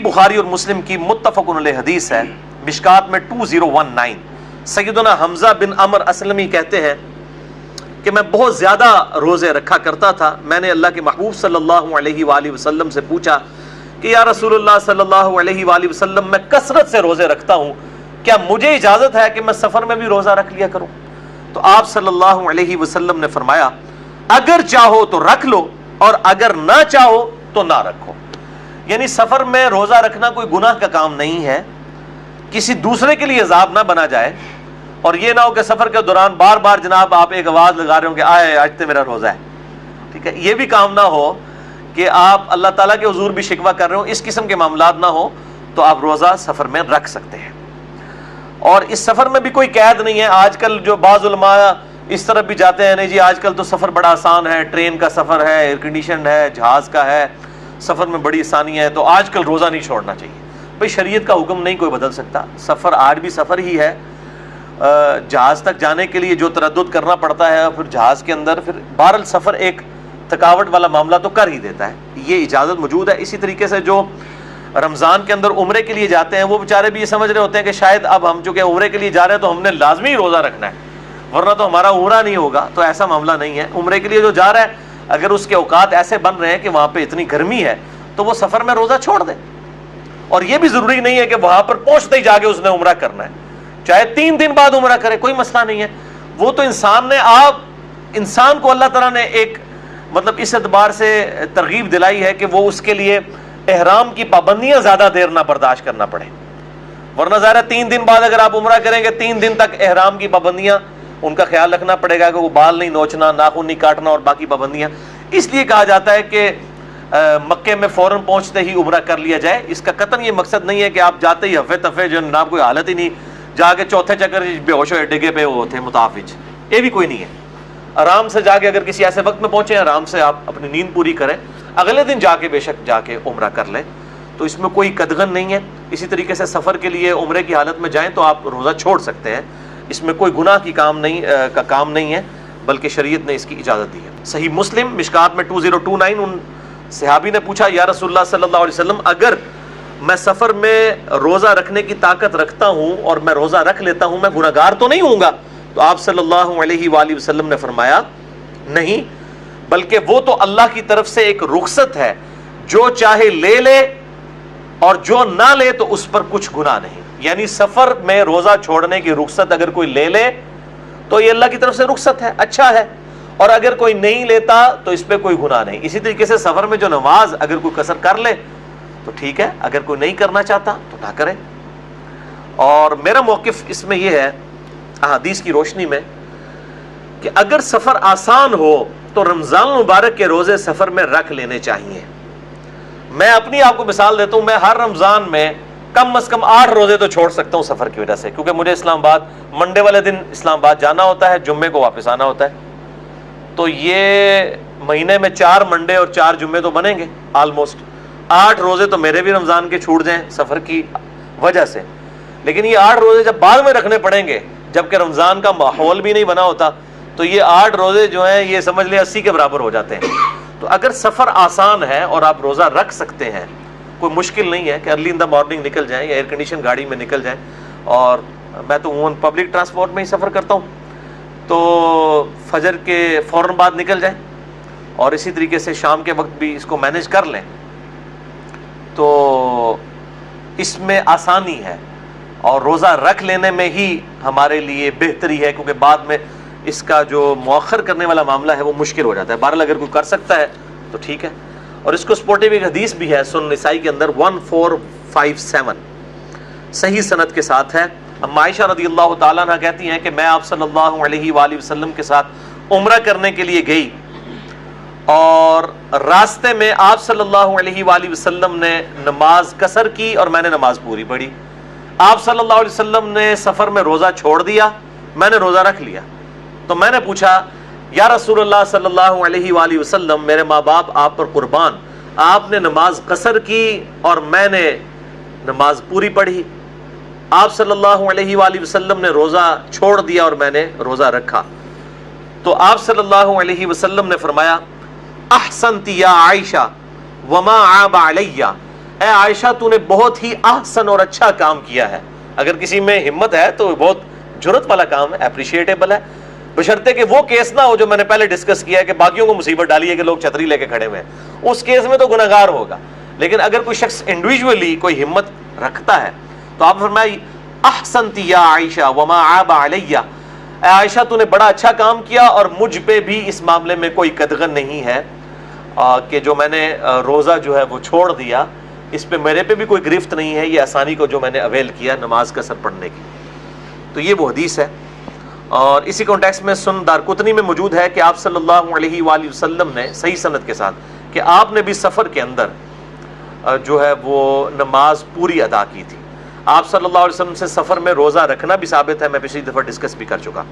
بخاری اور مسلم کی متفق علیہ حدیث ہے، مشکات میں 2019، سیدنا حمزہ بن عمر اسلمی کہتے ہیں کہ میں بہت زیادہ روزے رکھا کرتا تھا۔ میں نے اللہ کے محبوب صلی اللہ علیہ وآلہ وسلم سے پوچھا کہ یا رسول اللہ صلی اللہ علیہ وآلہ وسلم، میں کثرت سے روزے رکھتا ہوں، کیا مجھے اجازت ہے کہ میں سفر میں بھی روزہ رکھ لیا کروں؟ تو آپ صلی اللہ علیہ وسلم نے فرمایا اگر چاہو تو رکھ لو اور اگر نہ چاہو تو نہ رکھو۔ یعنی سفر میں روزہ رکھنا کوئی گناہ کا کام نہیں ہے، کسی دوسرے کے لیے عذاب نہ بنا جائے، اور یہ نہ ہو کہ سفر کے دوران بار بار جناب آپ ایک آواز لگا رہے ہوں کہ آئے آج تو میرا روزہ ہے، ٹھیک ہے، یہ بھی کام نہ ہو کہ آپ اللہ تعالیٰ کے حضور بھی شکوہ کر رہے ہوں، اس قسم کے معاملات نہ ہو تو آپ روزہ سفر میں رکھ سکتے ہیں۔ اور اس سفر میں بھی کوئی قید نہیں ہے۔ آج کل جو بعض علماء اس طرف بھی جاتے ہیں، نہیں جی آج کل تو سفر بڑا آسان ہے، ٹرین کا سفر ہے، ایئر کنڈیشن ہے، جہاز کا ہے، سفر میں بڑی آسانی ہے، تو آج کل روزہ نہیں چھوڑنا چاہیے۔ بھئی شریعت کا حکم نہیں کوئی بدل سکتا، سفر آج بھی سفر ہی ہے۔ جہاز تک جانے کے لیے جو تردد کرنا پڑتا ہے، پھر جہاز کے اندر پھر بہرحال سفر ایک تھکاوٹ والا معاملہ تو کر ہی دیتا ہے، یہ اجازت موجود ہے۔ اسی طریقے سے جو رمضان کے اندر عمرے کے لیے جاتے ہیں، وہ بیچارے بھی یہ سمجھ رہے ہوتے ہیں کہ شاید اب ہم چونکہ عمرے کے لیے جا رہے ہیں تو ہم نے لازمی روزہ رکھنا ہے، ورنہ تو ہمارا عمرہ نہیں ہوگا۔ تو ایسا معاملہ نہیں ہے، عمرے کے لیے جو جا رہا ہے اگر اس کے اوقات ایسے بن رہے ہیں کہ وہاں پہ اتنی گرمی ہے تو وہ سفر میں روزہ چھوڑ دے۔ اور یہ بھی ضروری نہیں ہے کہ وہاں پر پہنچتے ہی جا کے اس نے عمرہ کرنا ہے، چاہے 3 دن بعد عمرہ کرے، کوئی مسئلہ نہیں ہے۔ وہ تو انسان کو اللہ تعالیٰ نے ایک مطلب اس اعتبار سے ترغیب دلائی ہے کہ وہ اس کے لیے احرام کی پابندیاں زیادہ دیر نہ برداشت کرنا پڑے، ورنہ ظاہر ہے 3 دن بعد اگر آپ عمرہ کریں گے 3 دن تک احرام کی پابندیاں ان کا خیال رکھنا پڑے گا کہ وہ بال نہیں نوچنا، ناخن نہیں کاٹنا اور باقی پابندیاں۔ اس لیے کہا جاتا ہے کہ مکے میں فوراً پہنچتے ہی عمرہ کر لیا جائے۔ اس کا قطعاً یہ مقصد نہیں ہے کہ آپ جاتے ہی ہفے تفے جو جناب کوئی حالت ہی نہیں، جا کے چوتھے چکر بے ہوش ہوئے ڈگے پہ وہ تھے متعافج، یہ بھی کوئی نہیں ہے۔ آرام سے جا کے اگر کسی ایسے وقت میں پہنچے آرام سے آپ اپنی نیند پوری کریں، اگلے دن جا کے بے شک جا کے عمرہ کر لیں، تو اس میں کوئی قدغن نہیں ہے۔ اسی طریقے سے سفر کے لیے عمرے کی حالت میں جائیں تو آپ روزہ چھوڑ سکتے ہیں، اس میں کوئی گناہ کی کام نہیں ہے، بلکہ شریعت نے اس کی اجازت دی ہے۔ صحیح مسلم مشکات میں 2029، ان صحابی نے پوچھا یا رسول اللہ صلی اللہ علیہ وسلم، اگر میں سفر میں روزہ رکھنے کی طاقت رکھتا ہوں اور میں روزہ رکھ لیتا ہوں، میں گناہگار تو نہیں ہوں گا؟ تو آپ صلی اللہ علیہ وآلہ وسلم نے فرمایا نہیں، بلکہ وہ تو اللہ کی طرف سے ایک رخصت ہے، جو چاہے لے لے اور جو نہ لے تو اس پر کچھ گناہ نہیں۔ یعنی سفر میں روزہ چھوڑنے کی رخصت اگر کوئی لے لے تو یہ اللہ کی طرف سے رخصت ہے، اچھا ہے، اور اگر کوئی نہیں لیتا تو اس پہ کوئی گناہ نہیں۔ اسی طریقے سے سفر میں جو نماز اگر کوئی قصر کر لے تو ٹھیک ہے، اگر کوئی نہیں کرنا چاہتا تو نہ کرے۔ اور میرا موقف اس میں یہ ہے احادیث کی روشنی میں کہ اگر سفر آسان ہو تو رمضان مبارک کے روزے سفر میں رکھ لینے چاہیے۔ میں اپنی آپ کو مثال دیتا ہوں، میں ہر رمضان میں کم از کم 8 روزے تو چھوڑ سکتا ہوں سفر کی وجہ سے، کیونکہ مجھے اسلام آباد منڈے والے دن اسلام آباد جانا ہوتا ہے، جمعے کو واپس آنا ہوتا ہے، تو یہ مہینے میں 4 منڈے اور 4 جمعے تو بنیں گے آلموسٹ۔ 8 روزے تو میرے بھی رمضان کے چھوٹ جائیں سفر کی وجہ سے، لیکن یہ 8 روزے جب بعد میں رکھنے پڑیں گے جبکہ رمضان کا ماحول بھی نہیں بنا ہوتا، تو یہ 8 روزے جو ہیں یہ سمجھ لیں 80 کے برابر ہو جاتے ہیں۔ تو اگر سفر آسان ہے اور آپ روزہ رکھ سکتے ہیں، کوئی مشکل نہیں ہے کہ ارلی ان دا مارننگ نکل جائیں یا ایئر کنڈیشن گاڑی میں نکل جائیں، اور میں تو عموماً پبلک ٹرانسپورٹ میں ہی سفر کرتا ہوں، تو فجر کے فوراً بعد نکل جائیں، اور اسی طریقے سے شام کے وقت بھی اس کو مینیج کر لیں، تو اس میں آسانی ہے، اور روزہ رکھ لینے میں ہی ہمارے لیے بہتری ہے، کیونکہ بعد میں اس کا جو مؤخر کرنے والا معاملہ ہے وہ مشکل ہو جاتا ہے۔ بہرحال اگر کوئی کر سکتا ہے تو ٹھیک ہے۔ اور اس کو سپورٹیو ایک حدیث بھی ہے سنن نسائی کے اندر 1457 صحیح سند کے ساتھ ہے۔ اما عائشہ رضی اللہ تعالیٰ عنہ کہتی ہیں کہ میں آپ صلی اللہ علیہ وآلہ وسلم کے ساتھ عمرہ کرنے کے لیے گئی، اور راستے میں آپ صلی اللہ علیہ وآلہ وسلم نے نماز قصر کی اور میں نے نماز پوری پڑھی۔ آپ صلی اللہ علیہ وسلم نے سفر میں روزہ چھوڑ دیا، میں نے روزہ رکھ لیا۔ تو میں نے پوچھا یا رسول اللہ صلی اللہ علیہ وآلہ وسلم، میرے ماں باپ آپ پر قربان، آپ نے نماز قصر کی اور میں نے نماز پوری پڑھی، آپ صلی اللہ علیہ وآلہ وسلم نے روزہ چھوڑ دیا اور میں نے روزہ رکھا۔ تو آپ صلی اللہ علیہ وسلم نے فرمایا احسنت یا عائشہ وما عاب علیہ، اے عائشہ تو نے بہت ہی احسن اور اچھا کام کیا ہے. اگر کسی میں ہمت ہے تو بہت جرت والا کام ہے, اپریشیٹیبل ہے, بشرطے کہ وہ کیس نہ ہو جو میں نے پہلے ڈسکس کیا ہے کہ باقیوں کو مصیبت ڈالی ہے کہ لوگ چھتری لے کے کھڑے ہوئے ہیں. اس کیس میں تو گناہگار ہوگا. لیکن اگر کوئی شخص انڈیویجولی کوئی ہمت رکھتا ہے تو آپ فرمائے احسنتی یا عائشہ وما عاب علیہ, اے عائشہ تو نے بڑا اچھا کام کیا اور مجھ پہ بھی اس معاملے میں کوئی قدغن نہیں ہے کہ جو میں نے روزہ جو ہے وہ چھوڑ دیا, اس پہ میرے پہ بھی کوئی گرفت نہیں ہے, یہ آسانی کو جو میں نے اویل کیا نماز کا سر پڑھنے کی. تو یہ وہ حدیث ہے. اور اسی کانٹیکسٹ میں سنن دارقطنی میں موجود ہے کہ آپ صلی اللہ علیہ وآلہ وسلم نے صحیح سند کے ساتھ کہ آپ نے بھی سفر کے اندر جو ہے وہ نماز پوری ادا کی تھی. آپ صلی اللہ علیہ وسلم سے سفر میں روزہ رکھنا بھی ثابت ہے, میں پچھلی دفعہ ڈسکس بھی کر چکا.